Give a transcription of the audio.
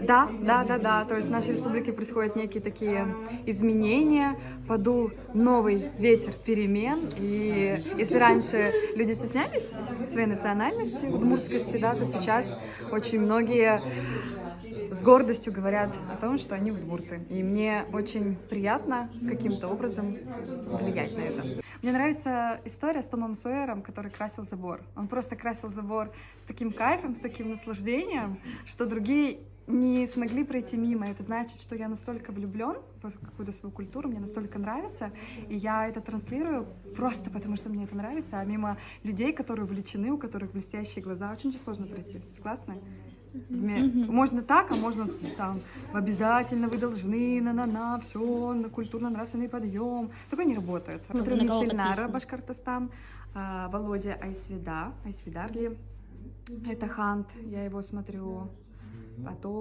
Да. То есть в нашей республике происходят некие такие изменения, подул новый ветер перемен. И если раньше люди стеснялись своей национальности, удмуртскости, да, то сейчас очень многие с гордостью говорят о том, что они удмурты. И мне очень приятно каким-то образом влиять на это. Мне нравится история с Томом Сойером, который красил забор. Он просто красил забор с таким кайфом, с таким наслаждением, что другие не смогли пройти мимо. Это значит, что я настолько влюблен в какую-то свою культуру, мне настолько нравится, и я это транслирую просто потому, что мне это нравится, а мимо людей, которые увлечены, у которых блестящие глаза, очень сложно пройти. Согласны? Можно так, а можно там обязательно вы должны, все, на культурно-нравственный подъем. Такое не работает. Смотрю на кого Мисс Ильнара, подписано? Башкортостан, Володя Айсвидарли, это Хант, я его смотрю, потом